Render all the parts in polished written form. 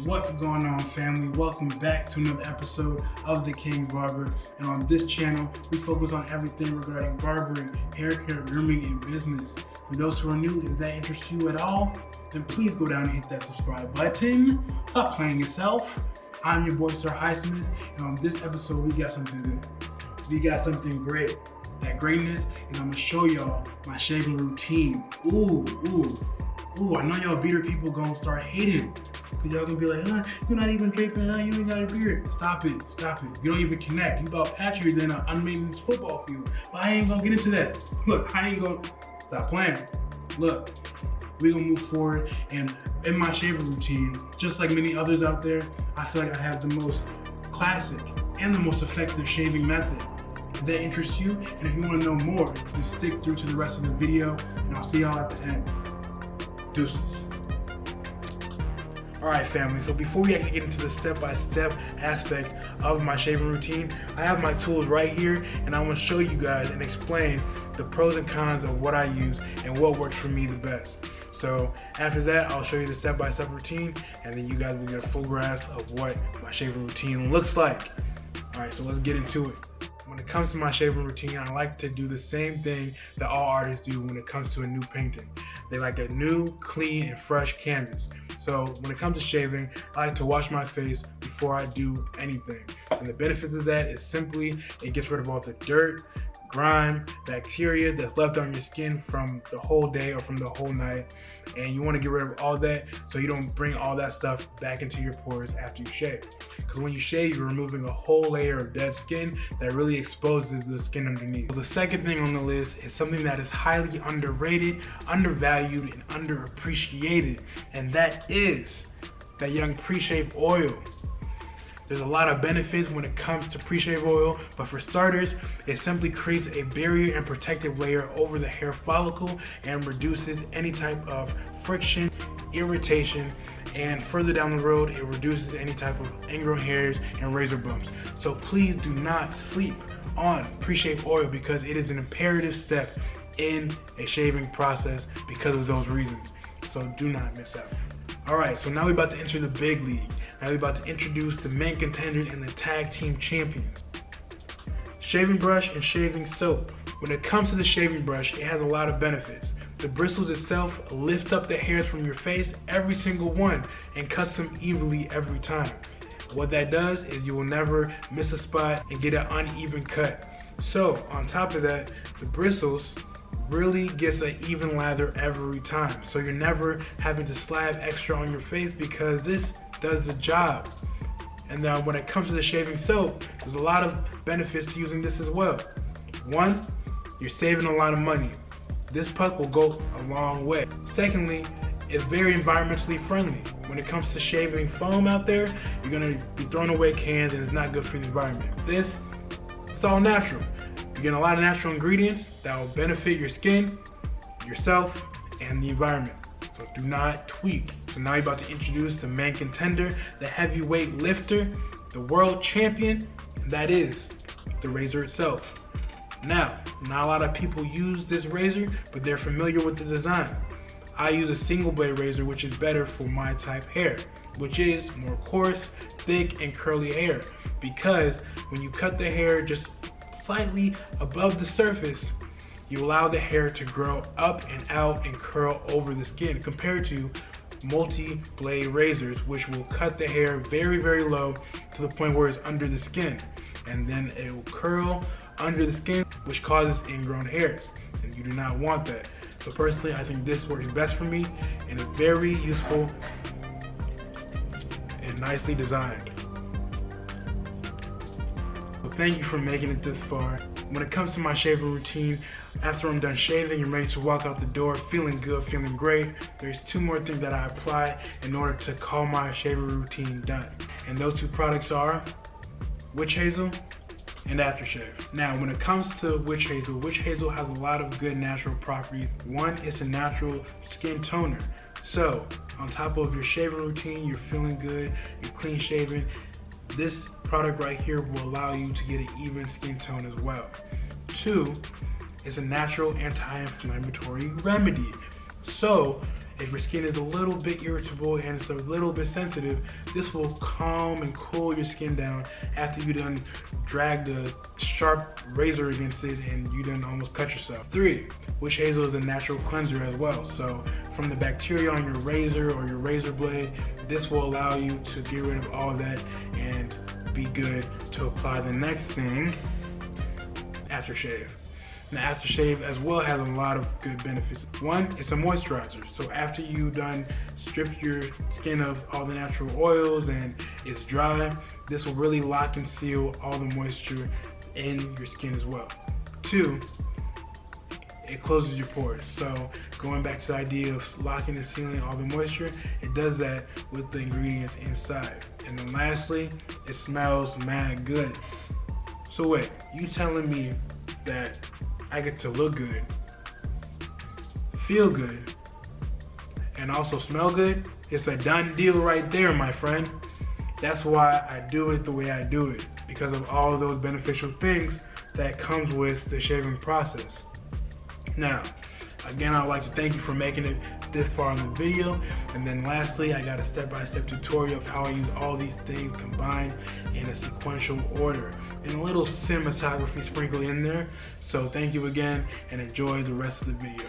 What's going on, family? Welcome back to another episode of Thekingsbarber. And on this channel, we focus on everything regarding barbering, hair care, grooming, and business. For those who are new, if that interests you at all, then please go down and hit that subscribe button. Stop playing yourself. I'm your boy, Sir Highsmith, and on this episode, we got something good. We got something great. That greatness is I'm gonna show y'all my shaving routine. Ooh, I know y'all beard people gonna start hating. Cause y'all gonna be like, you're not even draping, you ain't got a beard. Stop it. You don't even connect. You about patchier than an unmaintened football field. But I ain't gonna get into that. Look, I ain't gonna stop playing. Look, we gonna move forward, and in my shaving routine, just like many others out there, I feel like I have the most classic and the most effective shaving method. If that interests you, and if you wanna know more, then stick through to the rest of the video, and I'll see y'all at the end. Deuces. Alright, family, so before we actually get into the step-by-step aspect of my shaving routine, I have my tools right here, and I want to show you guys and explain the pros and cons of what I use and what works for me the best. So after that, I'll show you the step-by-step routine, and then you guys will get a full grasp of what my shaving routine looks like. Alright, so let's get into it. When it comes to my shaving routine, I like to do the same thing that all artists do when it comes to a new painting. They like a new, clean, and fresh canvas. So when it comes to shaving, I like to wash my face before I do anything. And the benefits of that is simply, it gets rid of all the dirt, grime, bacteria that's left on your skin from the whole day or from the whole night. And you want to get rid of all that so you don't bring all that stuff back into your pores after you shave. Because when you shave, you're removing a whole layer of dead skin that really exposes the skin underneath. So the second thing on the list is something that is highly underrated, undervalued, and underappreciated, and that is that young pre-shave oil. There's a lot of benefits when it comes to pre-shave oil, but for starters, it simply creates a barrier and protective layer over the hair follicle and reduces any type of friction, irritation, and further down the road, it reduces any type of ingrown hairs and razor bumps. So please do not sleep on pre-shave oil because it is an imperative step in a shaving process because of those reasons. So do not miss out. Alright, so now we're about to enter the big league. Now we're about to introduce the main contenders and the tag team champions. Shaving brush and shaving soap. When it comes to the shaving brush, it has a lot of benefits. The bristles itself lift up the hairs from your face, every single one, and cuts them evenly every time. What that does is you will never miss a spot and get an uneven cut. So on top of that, the bristles really gets an even lather every time. So you're never having to slab extra on your face because this does the job. And now when it comes to the shaving soap, there's a lot of benefits to using this as well. One, you're saving a lot of money. This puck will go a long way. Secondly, it's very environmentally friendly. When it comes to shaving foam out there, you're gonna be throwing away cans and it's not good for the environment. This, it's all natural. You're getting a lot of natural ingredients that will benefit your skin, yourself, and the environment. So do not tweak. So now you're about to introduce the main contender, the heavyweight lifter, the world champion, and that is the razor itself. Now, not a lot of people use this razor, but they're familiar with the design. I use a single blade razor, which is better for my type hair, which is more coarse, thick, and curly hair. Because when you cut the hair just slightly above the surface, you allow the hair to grow up and out and curl over the skin compared to multi-blade razors, which will cut the hair very, very low to the point where it's under the skin. And then it will curl under the skin, which causes ingrown hairs. And you do not want that. So personally, I think this works best for me and is very useful and nicely designed. So thank you for making it this far. When it comes to my shaving routine, after I'm done shaving and ready to walk out the door feeling good, feeling great, there's two more things that I apply in order to call my shaving routine done. And those two products are witch hazel and aftershave. Now, when it comes to witch hazel has a lot of good natural properties. One, it's a natural skin toner. So on top of your shaving routine, you're feeling good, you're clean shaven, this product right here will allow you to get an even skin tone as well. Two, it's a natural anti-inflammatory remedy. So If your skin is a little bit irritable and it's a little bit sensitive, this will calm and cool your skin down after you done drag the sharp razor against it and you done almost cut yourself. 3, witch hazel is a natural cleanser as well. So from the bacteria on your razor or your razor blade, this will allow you to get rid of all that and be good to apply the next thing, aftershave. Now, aftershave as well has a lot of good benefits. 1, it's a moisturizer. So after you done strip your skin of all the natural oils and it's dry, this will really lock and seal all the moisture in your skin as well. 2, it closes your pores. So going back to the idea of locking and sealing all the moisture, it does that with the ingredients inside. And then lastly, it smells mad good. So wait, you telling me that I get to look good, feel good, and also smell good? It's a done deal right there, my friend. That's why I do it the way I do it, because of all of those beneficial things that comes with the shaving process. Now, again, I'd like to thank you for making it this far in the video. And then lastly, I got a step-by-step tutorial of how I use all these things combined in a sequential order and a little cinematography sprinkled in there. So thank you again and enjoy the rest of the video.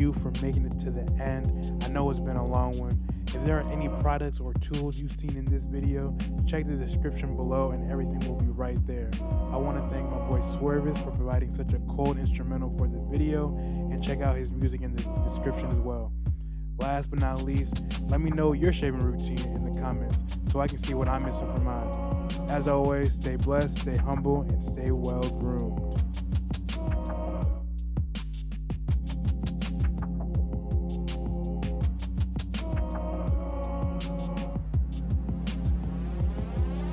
you for making it to the end. I know it's been a long one. If there are any products or tools you've seen in this video, check the description below and everything will be right there. I want to thank my boy Swervis for providing such a cool instrumental for this video, and check out his music in the description as well. Last but not least, let me know your shaving routine in the comments so I can see what I'm missing from mine. As always, stay blessed, stay humble, and stay well groomed.